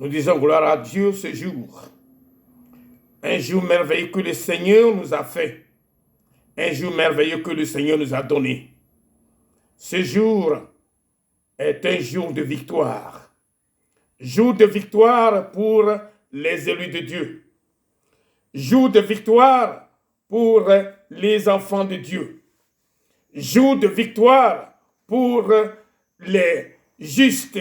Nous disons gloire à Dieu ce jour. Un jour merveilleux que le Seigneur nous a fait. Un jour merveilleux que le Seigneur nous a donné. Ce jour est un jour de victoire. Jour de victoire pour les élus de Dieu. Jour de victoire pour les enfants de Dieu. Jour de victoire pour les justes.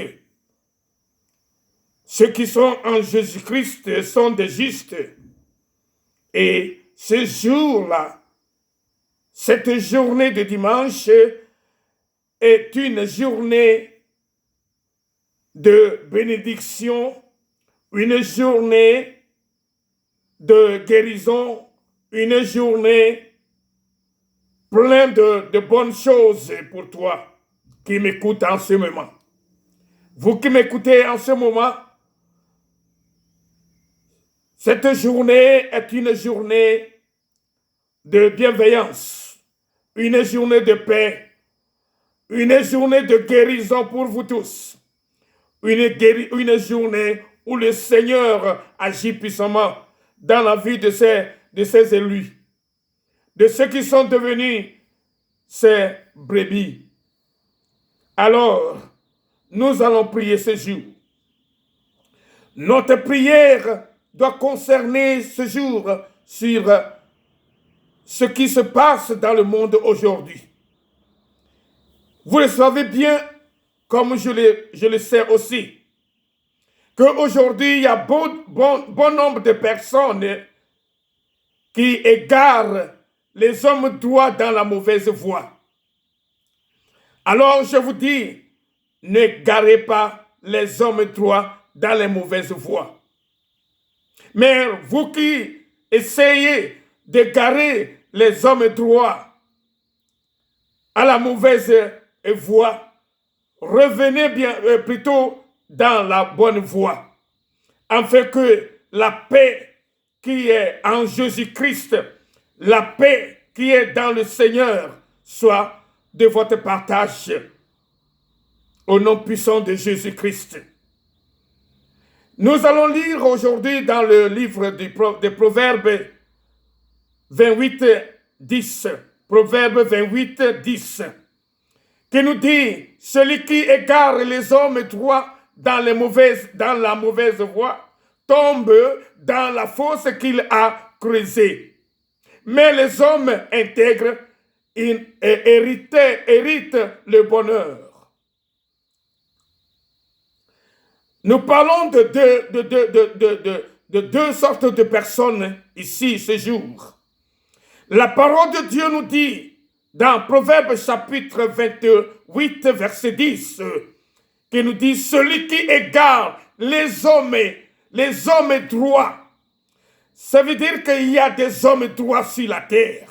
Ceux qui sont en Jésus-Christ sont des justes. Et ce jour-là, cette journée de dimanche est une journée de bénédiction, une journée de guérison, une journée pleine de bonnes choses pour toi qui m'écoutes en ce moment. Vous qui m'écoutez en ce moment, cette journée est une journée de bienveillance, une journée de paix, une journée de guérison pour vous tous, une journée où le Seigneur agit puissamment dans la vie de ses élus, de ceux qui sont devenus ses brebis. Alors, nous allons prier ce jour. Notre prière doit concerner ce jour sur ce qui se passe dans le monde aujourd'hui. Vous le savez bien, comme je le sais aussi, qu'aujourd'hui, il y a bon nombre de personnes qui égarent les hommes droits dans la mauvaise voie. Alors, je vous dis, n'égarez pas les hommes droits dans les mauvaises voies. Mais vous qui essayez d'égarer les hommes droits à la mauvaise voie, revenez plutôt dans la bonne voie, afin que la paix qui est en Jésus-Christ, la paix qui est dans le Seigneur, soit de votre partage au nom puissant de Jésus-Christ. Nous allons lire aujourd'hui dans le livre des Proverbes 28, 10. Proverbe 28, 10. Qui nous dit, celui qui égare les hommes droits dans la mauvaise voie, tombe dans la fosse qu'il a creusée. Mais les hommes intègres héritent le bonheur. Nous parlons de deux sortes de personnes ici ce jour. La parole de Dieu nous dit dans Proverbe chapitre 28 verset 10 qui nous dit celui qui égare les hommes droits. Ça veut dire qu'il y a des hommes droits sur la terre.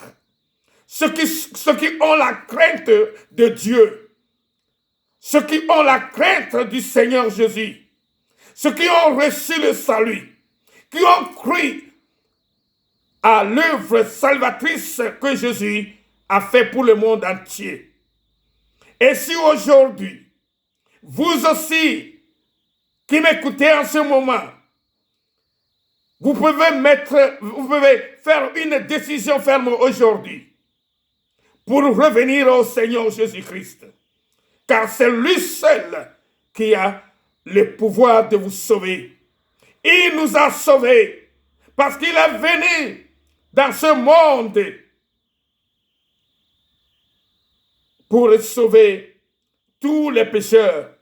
Ceux qui ont la crainte de Dieu. Ceux qui ont la crainte du Seigneur Jésus. Ceux qui ont reçu le salut, qui ont cru à l'œuvre salvatrice que Jésus a fait pour le monde entier. Et si aujourd'hui, vous aussi, qui m'écoutez en ce moment, vous pouvez faire une décision ferme aujourd'hui pour revenir au Seigneur Jésus-Christ. Car c'est lui seul qui a le pouvoir de vous sauver. Il nous a sauvés parce qu'il est venu dans ce monde pour sauver tous les pécheurs,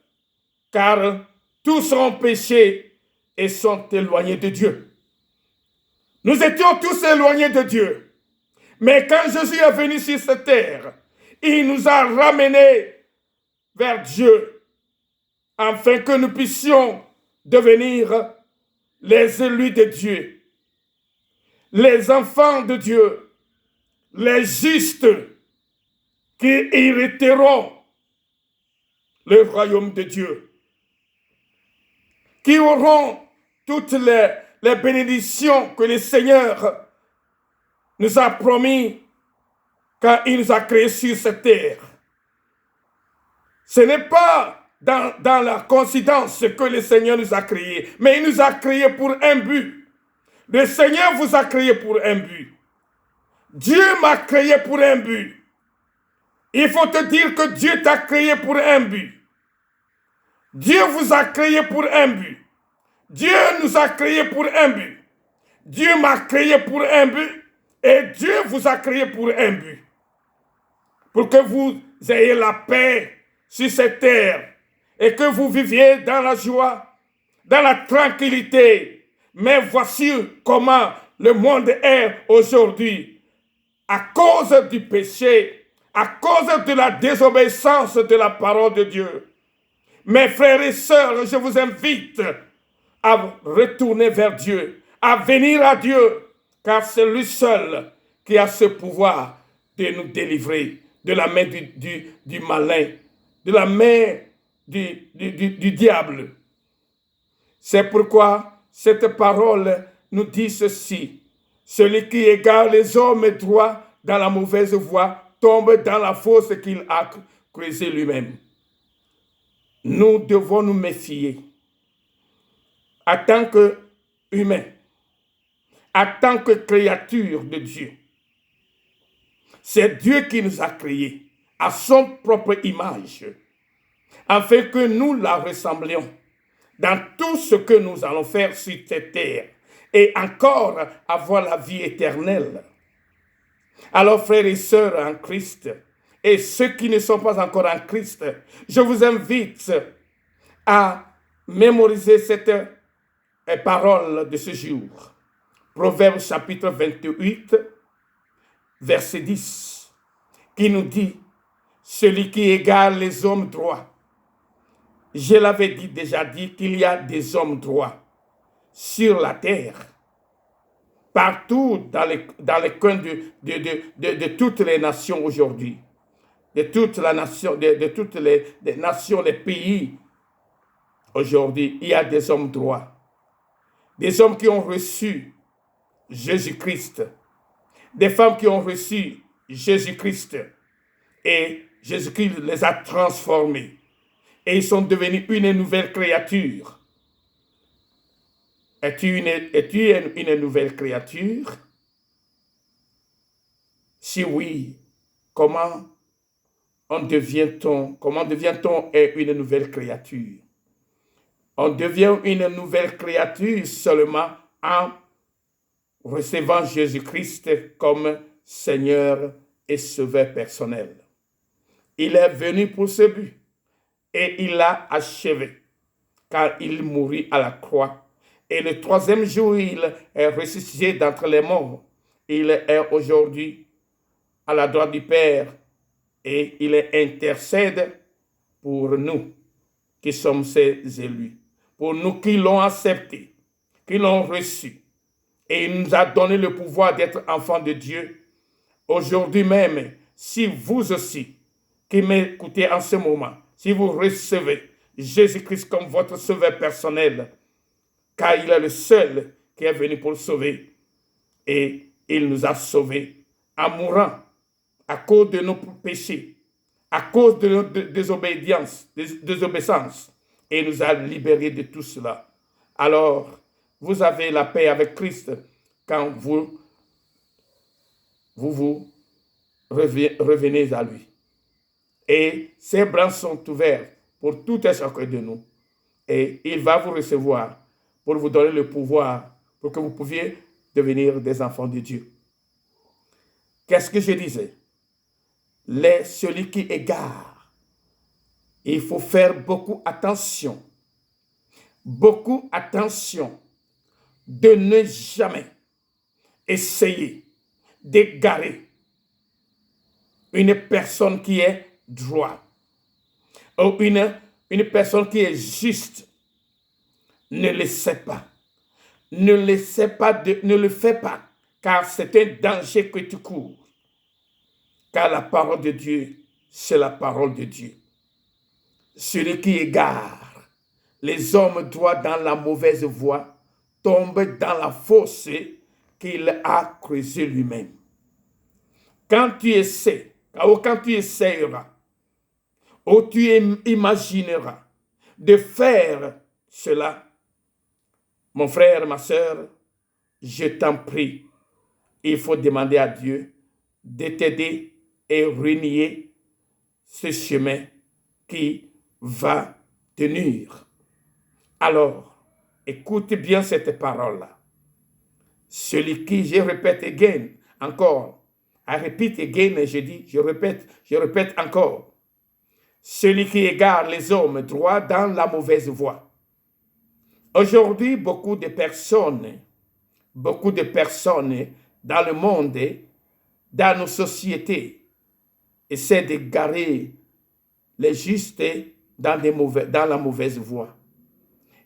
car tous ont péché et sont éloignés de Dieu. Nous étions tous éloignés de Dieu, mais quand Jésus est venu sur cette terre, il nous a ramenés vers Dieu, afin que nous puissions devenir les élus de Dieu, les enfants de Dieu, les justes qui hériteront le royaume de Dieu, qui auront toutes les bénédictions que le Seigneur nous a promis quand il nous a créés sur cette terre. Ce n'est pas dans la coïncidence que le Seigneur nous a créés, mais il nous a créés pour un but. Le Seigneur vous a créé pour un but. Dieu m'a créé pour un but. Il faut te dire que Dieu t'a créé pour un but. Dieu vous a créé pour un but. Dieu nous a créé pour un but. Dieu m'a créé pour un but et Dieu vous a créé pour un but. Pour que vous ayez la paix sur cette terre et que vous viviez dans la joie, dans la tranquillité. Mais voici comment le monde est aujourd'hui. À cause du péché, à cause de la désobéissance de la parole de Dieu. Mes frères et sœurs, je vous invite à retourner vers Dieu, à venir à Dieu, car c'est lui seul qui a ce pouvoir de nous délivrer de la main du malin, de la main du diable. C'est pourquoi cette parole nous dit ceci. Celui qui égare les hommes droits dans la mauvaise voie tombe dans la fosse qu'il a creusée lui-même. Nous devons nous méfier. En tant qu'humains, en tant que créature de Dieu, c'est Dieu qui nous a créés à son propre image, afin que nous la ressemblions dans tout ce que nous allons faire sur cette terre et encore avoir la vie éternelle. Alors, frères et sœurs en Christ, et ceux qui ne sont pas encore en Christ, je vous invite à mémoriser cette parole de ce jour. Proverbe chapitre 28, verset 10, qui nous dit, celui qui égare les hommes droits. Je l'avais déjà dit qu'il y a des hommes droits sur la terre, partout dans les coins de toutes les nations aujourd'hui, de toutes les nations, les pays. Aujourd'hui, il y a des hommes droits, des hommes qui ont reçu Jésus-Christ, des femmes qui ont reçu Jésus-Christ, et Jésus-Christ les a transformés, et ils sont devenus une nouvelle créature. Es-tu une nouvelle créature? Si oui, comment devient-on une nouvelle créature? On devient une nouvelle créature seulement en recevant Jésus-Christ comme Seigneur et Sauveur personnel. Il est venu pour ce but et il l'a achevé, car il mourut à la croix. Et le troisième jour, il est ressuscité d'entre les morts. Il est aujourd'hui à la droite du Père et il intercède pour nous qui sommes ses élus, pour nous qui l'ont accepté, qui l'ont reçu. Et il nous a donné le pouvoir d'être enfants de Dieu. Aujourd'hui même, si vous aussi, qui m'écoutez en ce moment, si vous recevez Jésus-Christ comme votre sauveur personnel, car il est le seul qui est venu pour le sauver, et il nous a sauvés en mourant à cause de nos péchés, à cause de notre désobéissance, et il nous a libérés de tout cela. Alors, vous avez la paix avec Christ quand vous revenez à lui. Et ses bras sont ouverts pour tout et chacun de nous. Et il va vous recevoir pour vous donner le pouvoir pour que vous puissiez devenir des enfants de Dieu. Qu'est-ce que je disais? Celui qui égare, il faut faire beaucoup attention de ne jamais essayer d'égarer une personne qui est droite ou une personne qui est juste. Ne le sais pas. Ne le fais pas, car c'est un danger que tu cours. Car la parole de Dieu, c'est la parole de Dieu. Celui qui égare les hommes droits dans la mauvaise voie tombe dans la fosse qu'il a creusée lui-même. Quand tu essaieras, ou tu imagineras de faire cela, mon frère, ma sœur, je t'en prie, il faut demander à Dieu de t'aider et renier ce chemin qui va tenir. Alors, écoute bien cette parole-là. Celui qui, je répète again, encore, I repeat again, je répète encore. Celui qui égare les hommes droits dans la mauvaise voie. Aujourd'hui, beaucoup de personnes dans le monde, dans nos sociétés, essaient d'égarer les justes dans la mauvaise voie.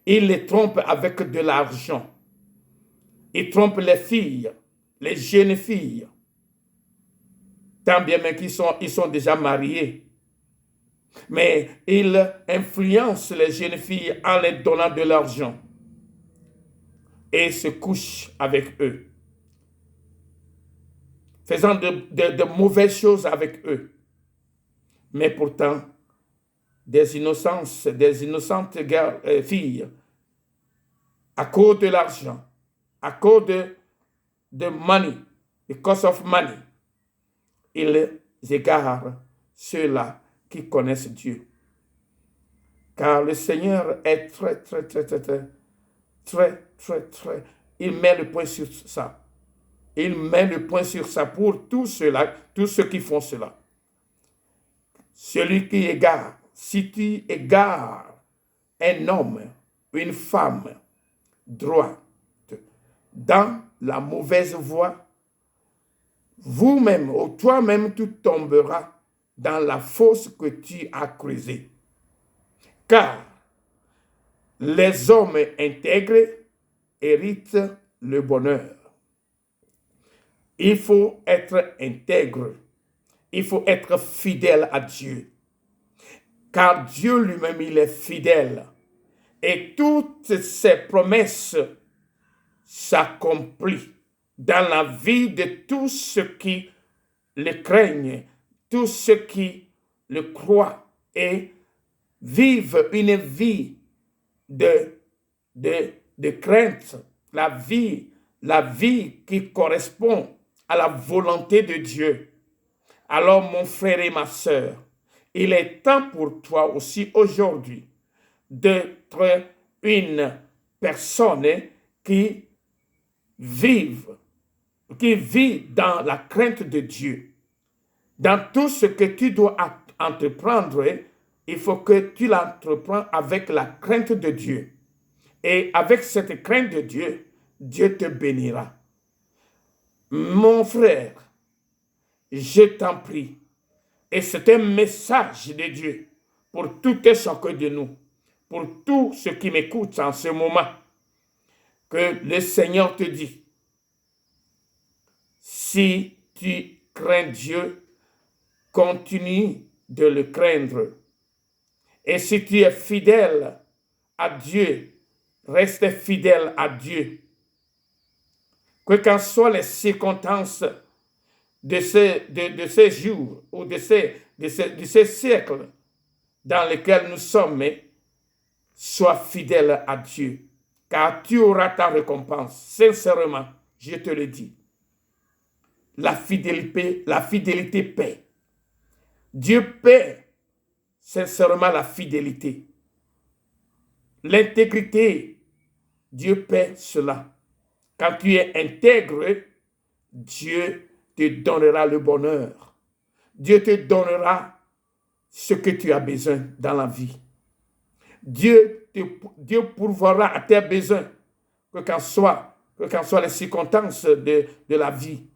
Ils les trompent avec de l'argent. Ils trompent les filles, les jeunes filles. Tant bien même qu'ils sont déjà mariés. Mais ils influencent les jeunes filles en les donnant de l'argent. Et se couchent avec eux. Faisant de mauvaises choses avec eux. Mais pourtant, des innocentes filles, à cause de l'argent, à cause de money, because of money, ils égarent ceux-là qui connaissent Dieu. Car le Seigneur est très, il met le point sur ça. Il met le point sur ça pour tous ceux qui font cela. Celui qui égare, si tu égares un homme, une femme, droite, dans la mauvaise voie, vous-même ou toi-même, tu tomberas dans la fosse que tu as creusée. Car les hommes intègres héritent le bonheur. Il faut être intègre. Il faut être fidèle à Dieu. Car Dieu lui-même, il est fidèle. Et toutes ses promesses s'accomplissent dans la vie de tous ceux qui le craignent, tous ceux qui le croient et vivent une vie de crainte, la vie qui correspond à la volonté de Dieu. Alors, mon frère et ma sœur, il est temps pour toi aussi aujourd'hui d'être une personne qui vit dans la crainte de Dieu. Dans tout ce que tu dois entreprendre, il faut que tu l'entreprennes avec la crainte de Dieu. Et avec cette crainte de Dieu, Dieu te bénira. Mon frère, je t'en prie, et c'est un message de Dieu pour tout et chacun de nous, pour tous ceux qui m'écoutent en ce moment, que le Seigneur te dit, si tu crains Dieu, continue de le craindre. Et si tu es fidèle à Dieu, reste fidèle à Dieu. Que qu'en soient les circonstances de ces jours ou de ces siècles dans lesquels nous sommes, sois fidèle à Dieu, car tu auras ta récompense. Sincèrement, je te le dis. La fidélité paie. Dieu paie sincèrement la fidélité. L'intégrité, Dieu paie cela. Quand tu es intègre, Dieu te donnera le bonheur. Dieu te donnera ce que tu as besoin dans la vie. Dieu pourvoira à tes besoins, que qu'en soient les circonstances de la vie.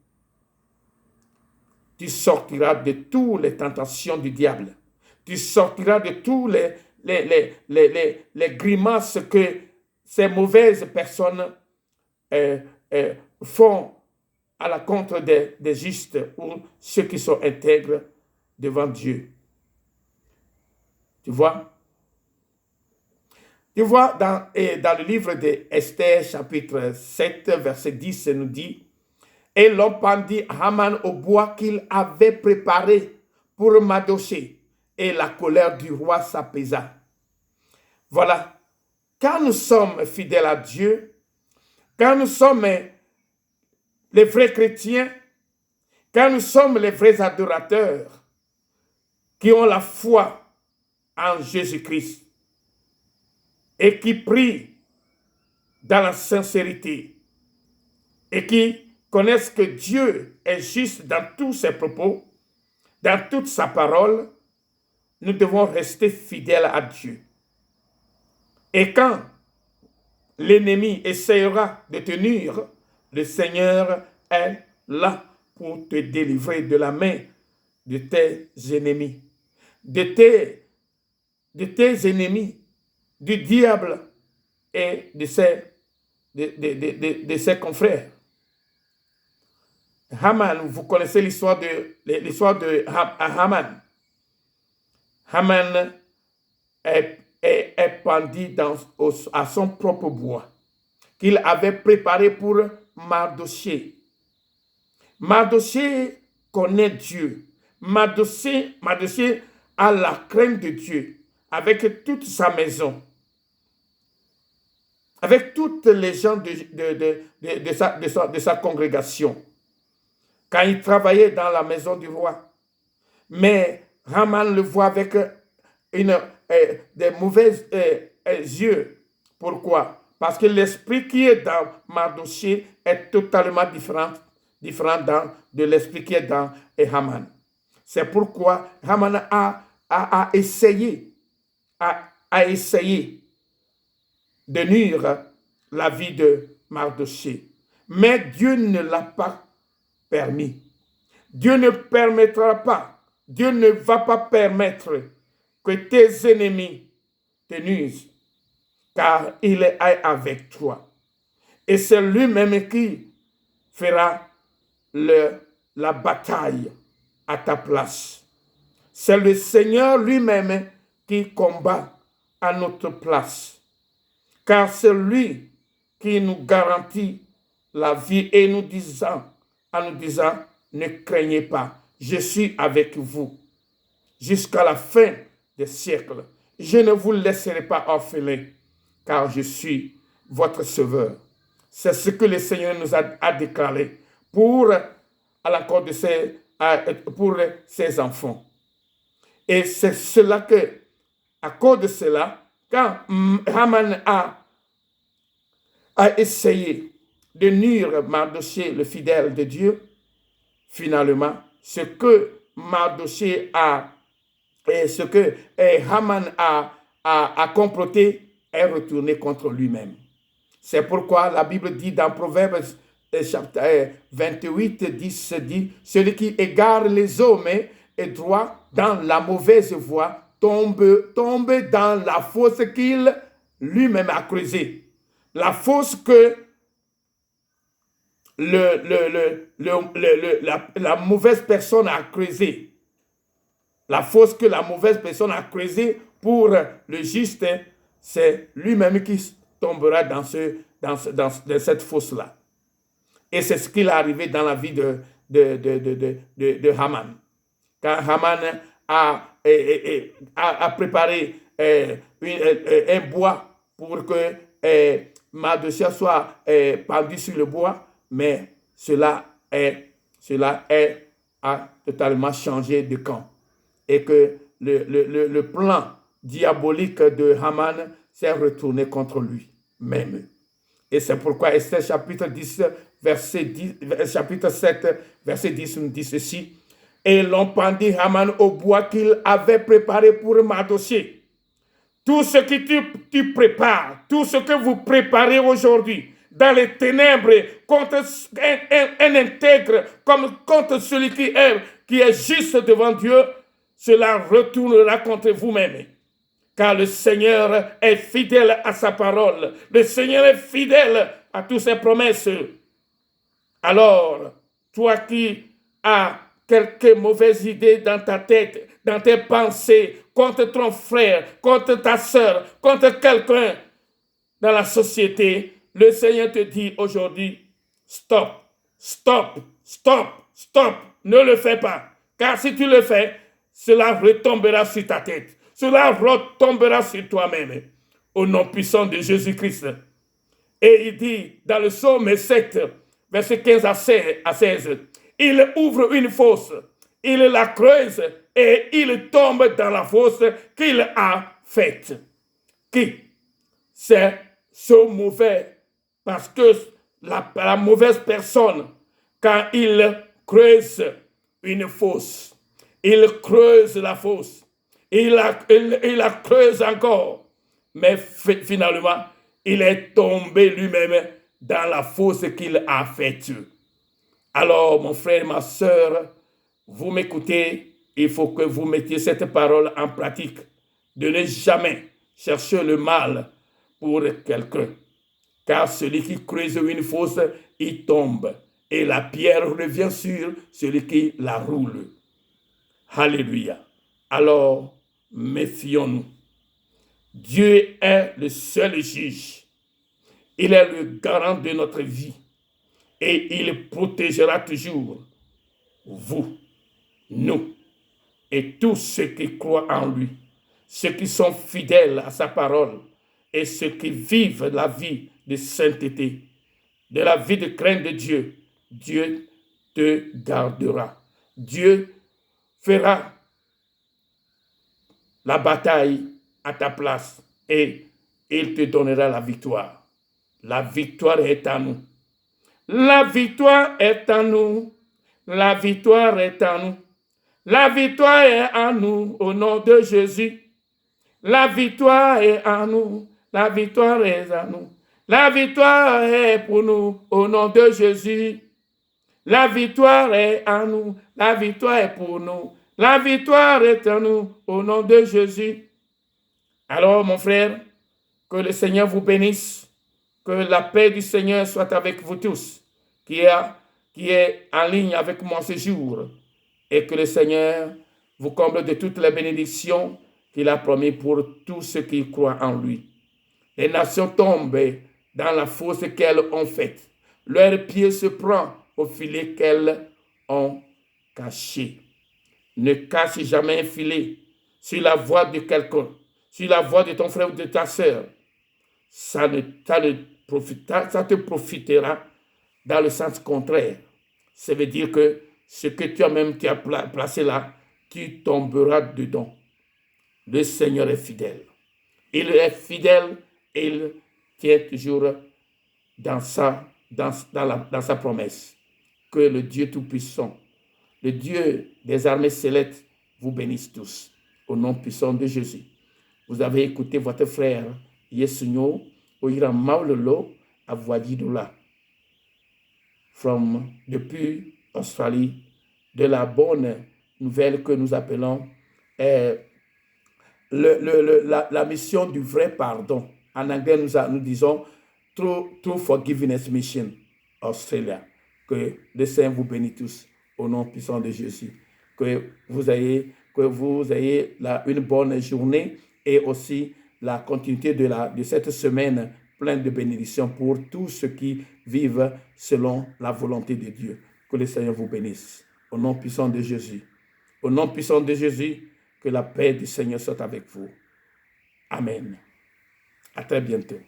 Tu sortiras de toutes les tentations du diable. Tu sortiras de tous les grimaces que ces mauvaises personnes font à la contre des justes ou ceux qui sont intègres devant Dieu. Tu vois? Tu vois, dans le livre d'Esther, chapitre 7, verset 10, nous dit, « Et l'on pendit Haman au bois qu'il avait préparé pour Mardochée, et la colère du roi s'apaisa. » Voilà. Quand nous sommes fidèles à Dieu, quand nous sommes les vrais chrétiens, quand nous sommes les vrais adorateurs qui ont la foi en Jésus-Christ et qui prient dans la sincérité et qui connaissent que Dieu est juste dans tous ses propos, dans toute sa parole, nous devons rester fidèles à Dieu. Et quand l'ennemi essaiera de te nuire, le Seigneur est là pour te délivrer de la main de tes ennemis, de tes ennemis, du diable et de ses confrères. Haman, vous connaissez l'histoire de Haman. Haman est pendu à son propre bois qu'il avait préparé pour Mardochée. Mardochée connaît Dieu. Mardochée a la crainte de Dieu avec toute sa maison, avec toutes les gens de sa congrégation, quand il travaillait dans la maison du roi. Mais Haman le voit avec des mauvais yeux. Pourquoi? Parce que l'esprit qui est dans Mardochée est totalement différent de l'esprit qui est dans Haman. C'est pourquoi Haman a essayé de nuire la vie de Mardochée. Mais Dieu ne l'a pas permis. Dieu ne permettra pas, Dieu ne va pas permettre que tes ennemis te nuisent, car il est avec toi. Et c'est lui-même qui fera la bataille à ta place. C'est le Seigneur lui-même qui combat à notre place, car c'est lui qui nous garantit la vie et en nous disant, ne craignez pas, je suis avec vous jusqu'à la fin des siècles. Je ne vous laisserai pas orphelins, car je suis votre sauveur. C'est ce que le Seigneur nous a déclaré pour ses enfants. Et c'est cela que, à cause de cela, quand Haman a essayé de nuire Mardochée, le fidèle de Dieu, finalement, ce que Haman a comploté est retourné contre lui-même. C'est pourquoi la Bible dit dans Proverbes chapitre 28, 10, dit « Celui qui égare les hommes est droit dans la mauvaise voie, tombe dans la fosse qu'il lui-même a creusée. » La fosse que la mauvaise personne a creusée. La fosse que la mauvaise personne a creusée pour le juste, c'est lui-même qui tombera dans cette fosse-là. Et c'est ce qui est arrivé dans la vie de Haman. Quand Haman a préparé un bois pour que Mardochée soit pendu sur le bois, mais cela a totalement changé de camp. Et que le plan diabolique de Haman s'est retourné contre lui-même. Et c'est pourquoi Esther chapitre 7, verset 10 nous dit ceci. Et l'on pendit Haman au bois qu'il avait préparé pour Mardochée. Tout ce que tu prépares, tout ce que vous préparez aujourd'hui dans les ténèbres contre un intègre comme contre celui qui est juste devant Dieu, cela retournera contre vous-même. Car le Seigneur est fidèle à sa parole. Le Seigneur est fidèle à toutes ses promesses. Alors, toi qui as quelques mauvaises idées dans ta tête, dans tes pensées, contre ton frère, contre ta sœur, contre quelqu'un dans la société, le Seigneur te dit aujourd'hui, stop, ne le fais pas. Car si tu le fais, cela retombera sur ta tête. Cela retombera sur toi-même. au nom puissant de Jésus-Christ. Et il dit dans le psaume 7, verset 15 à 16, il ouvre une fosse, il la creuse et il tombe dans la fosse qu'il a faite. Qui? C'est ce mauvais, parce que la mauvaise personne, quand il creuse une fosse, il creuse la fosse, il la creuse encore, mais finalement, il est tombé lui-même dans la fosse qu'il a faite. Alors, mon frère, ma soeur, vous m'écoutez, il faut que vous mettiez cette parole en pratique, de ne jamais chercher le mal pour quelqu'un. Car celui qui creuse une fosse, il tombe. Et la pierre revient sur celui qui la roule. Alléluia. Alors, méfions-nous. Dieu est le seul juge. Il est le garant de notre vie. Et il protégera toujours vous, nous, et tous ceux qui croient en lui, ceux qui sont fidèles à sa parole et ceux qui vivent la vie de sainteté, de la vie de crainte de Dieu. Dieu te gardera. Dieu fera la bataille à ta place et il te donnera la victoire. La victoire est à nous. La victoire est à nous. La victoire est à nous. La victoire est à nous au nom de Jésus. La victoire est à nous. La victoire est à nous. La victoire est pour nous au nom de Jésus. La victoire est à nous. La victoire est pour nous. La victoire est à nous au nom de Jésus. Alors, mon frère, que le Seigneur vous bénisse. Que la paix du Seigneur soit avec vous tous, qui est en ligne avec moi ce jour. Et que le Seigneur vous comble de toutes les bénédictions qu'il a promis pour tous ceux qui croient en lui. Les nations tombent dans la fosse qu'elles ont faite. Leur pied se prend au filet qu'elles ont caché. Ne cache jamais un filet sur la voie de quelqu'un, sur la voie de ton frère ou de ta sœur. Ça te profitera dans le sens contraire. Ça veut dire que ce que tu as placé là, tu tomberas dedans. Le Seigneur est fidèle. Il est fidèle et il tient toujours dans sa promesse. Que le Dieu Tout-Puissant, le Dieu des armées célestes, vous bénisse tous. Au nom puissant de Jésus. Vous avez écouté votre frère Yesunyo Oira Maulolo Avoadidoula depuis Australie, de la bonne nouvelle que nous appelons la mission du vrai pardon. En anglais, nous disons True Forgiveness Mission Australia. Que le Seigneur vous bénisse tous au nom puissant de Jésus. Que vous ayez une bonne journée et aussi la continuité de cette semaine pleine de bénédictions pour tous ceux qui vivent selon la volonté de Dieu. Que le Seigneur vous bénisse. Au nom puissant de Jésus. Au nom puissant de Jésus, que la paix du Seigneur soit avec vous. Amen. À très bientôt.